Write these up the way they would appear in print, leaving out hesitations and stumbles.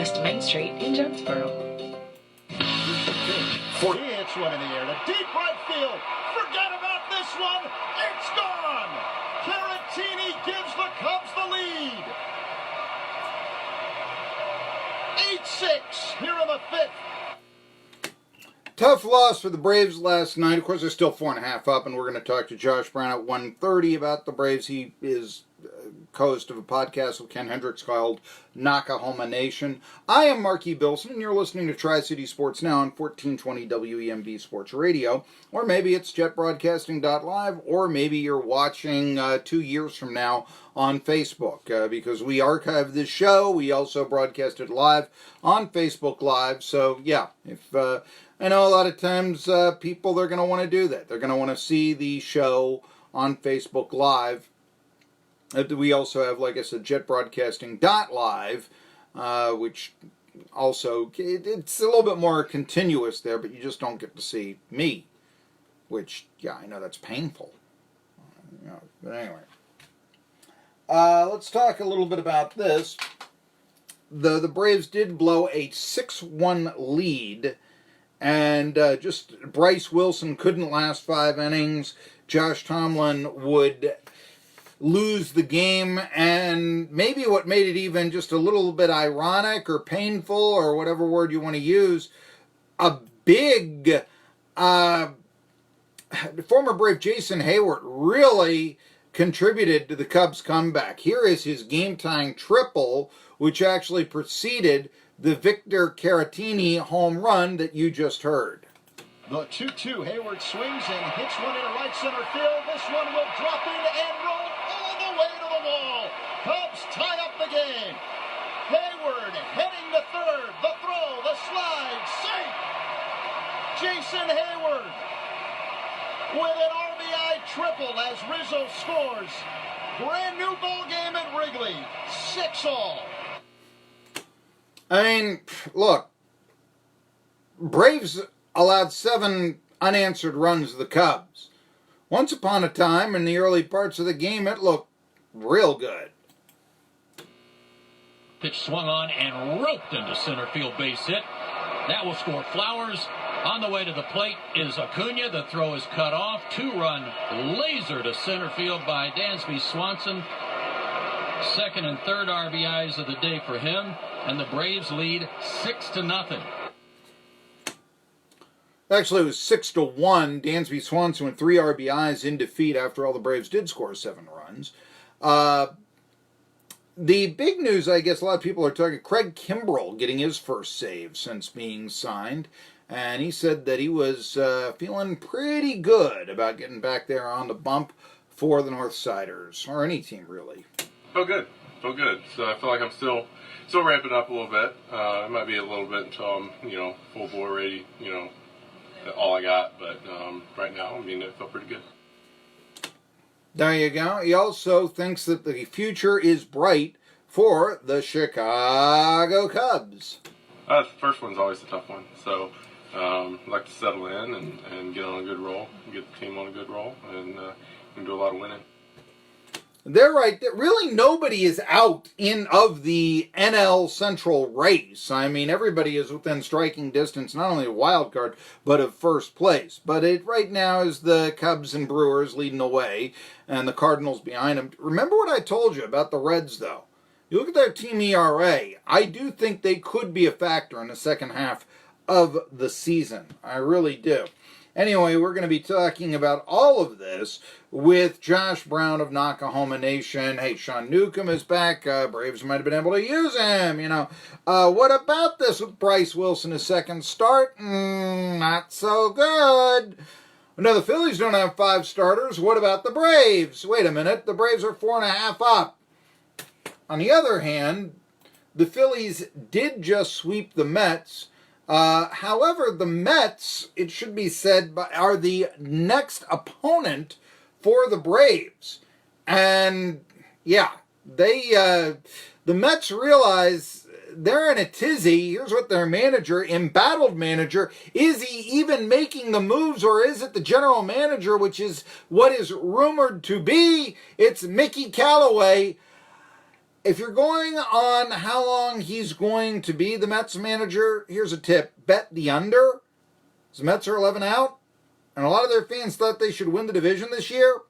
West Main Street in Jonesboro. It's one in the air to deep right field. Forget about this one. It's gone. Caratini gives the Cubs the lead. 8-6 here in the fifth. Tough loss for the Braves last night. Of course, they're still 4.5 up, and we're going to talk to Josh Brown at 1:30 about the Braves. He is co-host of a podcast with Ken Hendricks called Knockahoma Nation. I am Marky Billson, and you're listening to Tri-City Sports Now on 1420 WEMB Sports Radio. Or maybe it's jetbroadcasting.live, or maybe you're watching 2 years from now on Facebook, because we archive this show. We also broadcast it live on Facebook Live. So, yeah, if I know a lot of times people, they're going to want to do that. They're going to want to see the show on Facebook Live. We also have, like I said, jetbroadcasting.live, which also, it's a little bit more continuous there, but you just don't get to see me, which, yeah, I know that's painful. But anyway. Let's talk a little bit about this. The Braves did blow a 6-1 lead, and just Bryce Wilson couldn't last 5 innings. Josh Tomlin would lose the game, and maybe what made it even just a little bit ironic or painful or whatever word you want to use, a big former Brave Jason Hayward really contributed to the Cubs' comeback. Here is his game-tying triple, which actually preceded the Victor Caratini home run that you just heard. The 2-2, Hayward swings and hits one into right center field. This one will drop in and roll all the way to the wall. Cubs tie up the game. Hayward heading to third. The throw, the slide, safe. Jason Hayward with an RBI triple as Rizzo scores. Brand new ball game at Wrigley. 6-all. I mean, look, Braves allowed 7 unanswered runs to the Cubs. Once upon a time, in the early parts of the game, it looked real good. Pitch swung on and roped into center field base hit. That will score Flowers. On the way to the plate is Acuna. The throw is cut off. 2-run laser to center field by Dansby Swanson. Second and third RBIs of the day for him. And the Braves lead 6-0. Actually, it was 6-1. Dansby Swanson with 3 RBIs in defeat after all the Braves did score 7 runs. The big news, I guess a lot of people are talking, Craig Kimbrell getting his first save since being signed. And he said that he was feeling pretty good about getting back there on the bump for the Northsiders, or any team, really. Felt good. So I feel like I'm still ramping up a little bit. It might be a little bit until I'm, full bore ready, all I got. But right now, it felt pretty good. There you go. He also thinks that the future is bright for the Chicago Cubs. The first one's always the tough one. So I'd like to settle in and get on a good roll, get the team on a good roll, and do a lot of winning. They're right. Really, nobody is out of the NL Central race. I mean, everybody is within striking distance, not only of wild card, but of first place. But it right now is the Cubs and Brewers leading the way, and the Cardinals behind them. Remember what I told you about the Reds, though. You look at their team ERA. I do think they could be a factor in the second half of the season. I really do. Anyway, we're going to be talking about all of this with Josh Brown of Knockahoma Nation. Hey, Sean Newcomb is back. Braves might have been able to use him, What about this with Bryce Wilson, his second start? Not so good. No, the Phillies don't have 5 starters. What about the Braves? Wait a minute. The Braves are 4.5 up. On the other hand, the Phillies did just sweep the Mets. However, the Mets, it should be said, are the next opponent for the Braves. And, yeah, the Mets realize they're in a tizzy. Here's what their embattled manager, is he even making the moves, or is it the general manager, which is what is rumored to be? It's Mickey Callaway. if you're going on how long he's going to be the Mets manager, here's a tip. Bet the under. The Mets are 11 out, and a lot of their fans thought they should win the division this year.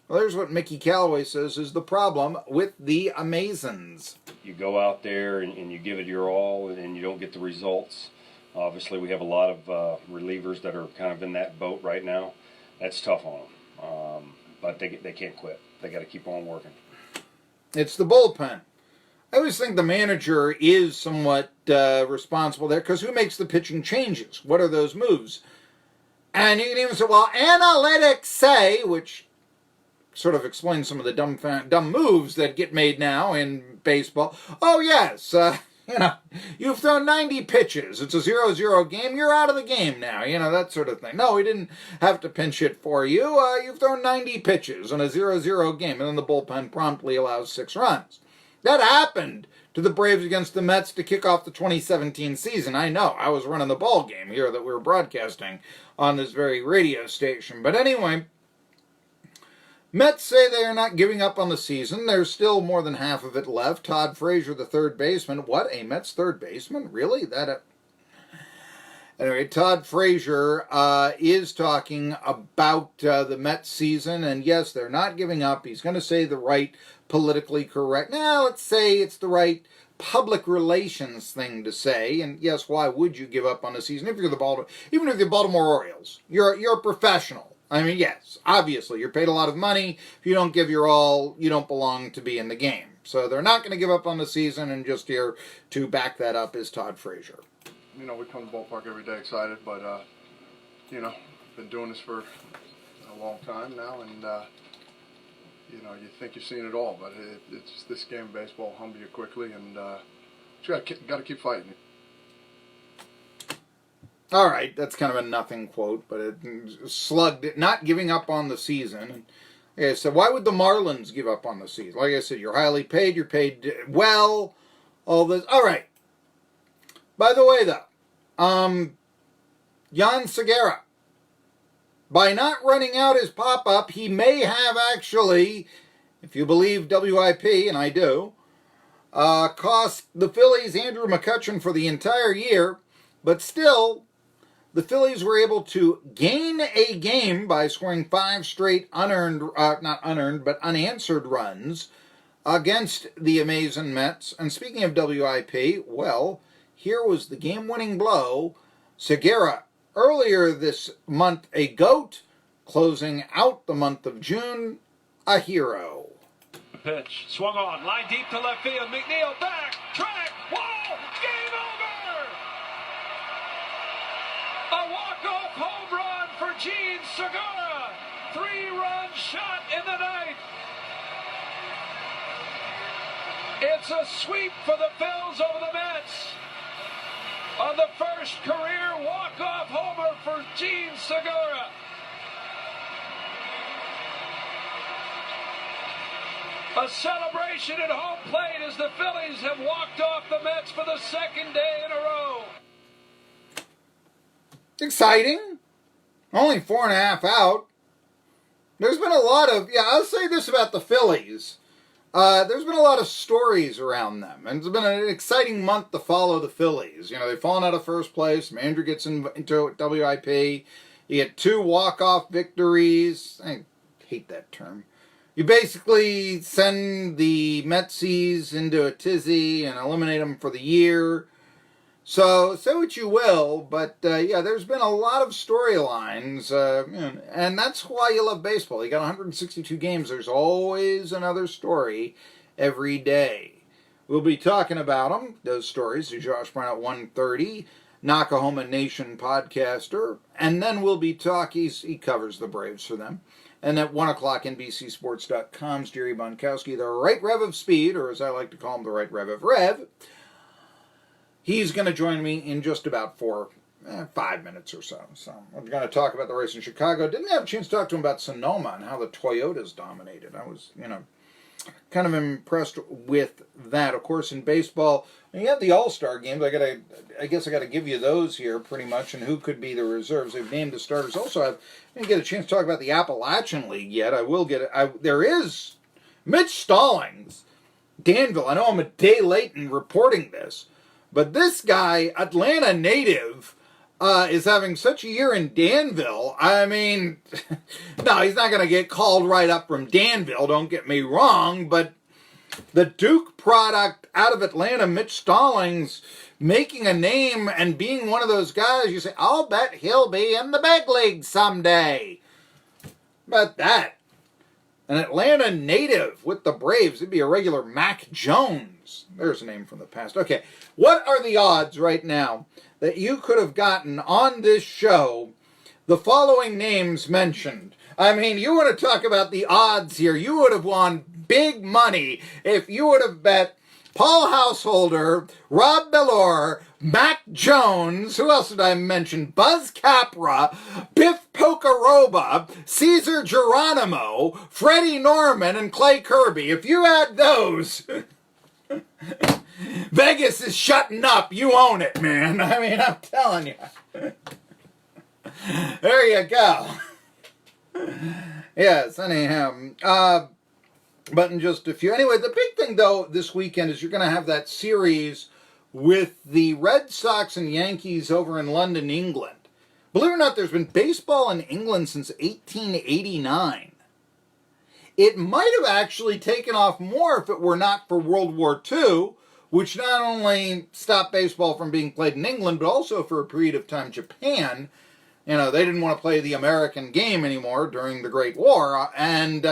Well, there's what Mickey Callaway says is the problem with the Amazons. You go out there and you give it your all, and you don't get the results. Obviously, we have a lot of relievers that are kind of in that boat right now. That's tough on them, but they can't quit. They got to keep on working. It's the bullpen. I always think the manager is somewhat responsible there, because who makes the pitching changes? What are those moves? And you can even say, well, analytics say, which sort of explains some of the dumb moves that get made now in baseball. Oh, yes, you've thrown 90 pitches. It's a 0-0 game. You're out of the game now. That sort of thing. No, we didn't have to pinch hit for you. You've thrown 90 pitches in a 0-0 game. And then the bullpen promptly allows 6 runs. That happened to the Braves against the Mets to kick off the 2017 season. I know. I was running the ball game here that we were broadcasting on this very radio station. But anyway, Mets say they are not giving up on the season. There's still more than half of it left. Todd Frazier, the third baseman. What? A Mets third baseman? Really? Anyway, Todd Frazier is talking about the Mets season. And yes, they're not giving up. He's going to say the right politically correct. Now, let's say it's the right public relations thing to say. And yes, why would you give up on the season if you're even if you're the Baltimore Orioles? You're a professional. I mean, yes, obviously, you're paid a lot of money. If you don't give your all, you don't belong to be in the game. So they're not going to give up on the season, and just here to back that up is Todd Frazier. We come to the ballpark every day excited, but, been doing this for a long time now, and, you think you've seen it all, but it's this game of baseball humble you quickly, and you got to keep fighting. All right, that's kind of a nothing quote, but it slugged it, not giving up on the season. And like I said, why would the Marlins give up on the season? Like I said, you're highly paid, you're paid well, all this. All right. By the way, though, Jan Segura, by not running out his pop-up, he may have actually, if you believe WIP, and I do, cost the Phillies Andrew McCutchen for the entire year, but still, the Phillies were able to gain a game by scoring 5 straight unanswered runs against the amazing Mets. And speaking of WIP, well, here was the game-winning blow. Segura, earlier this month, a GOAT, closing out the month of June, a hero. Pitch, swung on, line deep to left field, McNeil back, track, wall, game over! A walk-off home run for Gene Segura. 3-run shot in the ninth. It's a sweep for the Phils over the Mets. On the first career walk-off homer for Gene Segura. A celebration at home plate as the Phillies have walked off the Mets for the second day in a row. Exciting. Only 4.5 out. There's been a lot of, I'll say this about the Phillies. There's been a lot of stories around them. And it's been an exciting month to follow the Phillies. They've fallen out of first place. Andrew gets into WIP. You get 2 walk-off victories. I hate that term. You basically send the Metsies into a tizzy and eliminate them for the year. So, say what you will, but there's been a lot of storylines, and that's why you love baseball. You got 162 games. There's always another story every day. We'll be talking about them, those stories, to Josh Brown at 1:30, Nakahoma Nation podcaster, and then we'll be talking, he covers the Braves for them, and at 1 o'clock, NBCSports.com's Jerry Bonkowski, the right Rev of Speed, or as I like to call him, the right Rev of Rev. He's going to join me in just about 5 minutes or so. So we're going to talk about the race in Chicago. Didn't have a chance to talk to him about Sonoma and how the Toyotas dominated. I was, kind of impressed with that. Of course, in baseball, you have the All-Star games. I guess I got to give you those here pretty much, and who could be the reserves. They've named the starters. Also, I didn't get a chance to talk about the Appalachian League yet. I will get it. There is Mitch Stallings Danville. I know I'm a day late in reporting this, but this guy, Atlanta native, is having such a year in Danville. I mean, no, he's not going to get called right up from Danville, don't get me wrong, but the Duke product out of Atlanta, Mitch Stallings, making a name and being one of those guys you say, I'll bet he'll be in the big leagues someday. But that, an Atlanta native with the Braves, it'd be a regular Mac Jones. There's a name from the past. Okay, what are the odds right now that you could have gotten on this show the following names mentioned? I mean, you want to talk about the odds here. You would have won big money if you would have bet Paul Householder, Rob Bellore, Mac Jones, who else did I mention? Buzz Capra, Biff Pocaroba, Caesar Geronimo, Freddie Norman, and Clay Kirby. If you had those, Vegas is shutting up. You own it, man. I mean, I'm telling you. There you go. Yes, anyhow. But in just a few. Anyway, the big thing, though, this weekend is you're going to have that series with the Red Sox and Yankees over in London, England. Believe it or not, there's been baseball in England since 1889. It might have actually taken off more if it were not for World War II, which not only stopped baseball from being played in England, but also for a period of time Japan. You know, they didn't want to play the American game anymore during the Great War. And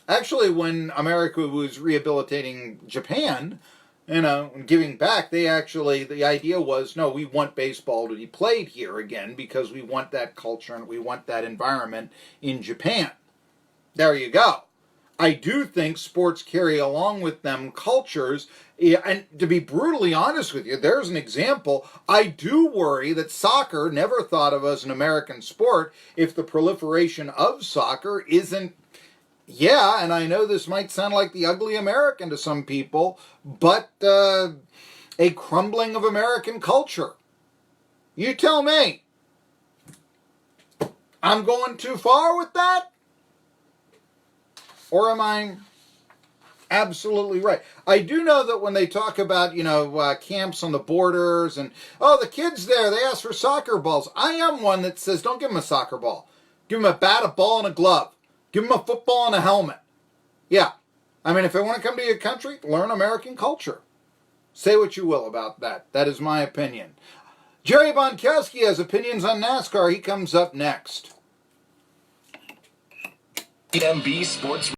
actually, when America was rehabilitating Japan, you know, and giving back, the idea was, no, we want baseball to be played here again because we want that culture and we want that environment in Japan. There you go. I do think sports carry along with them cultures. And to be brutally honest with you, there's an example. I do worry that soccer, never thought of as an American sport, if the proliferation of soccer isn't, yeah, and I know this might sound like the ugly American to some people, but a crumbling of American culture. You tell me. I'm going too far with that? Or am I absolutely right? I do know that when they talk about, camps on the borders and, the kids there, they ask for soccer balls. I am one that says, don't give them a soccer ball. Give them a bat, a ball, and a glove. Give them a football and a helmet. Yeah. I mean, if they want to come to your country, learn American culture. Say what you will about that. That is my opinion. Jerry Bonkowski has opinions on NASCAR. He comes up next. MB Sports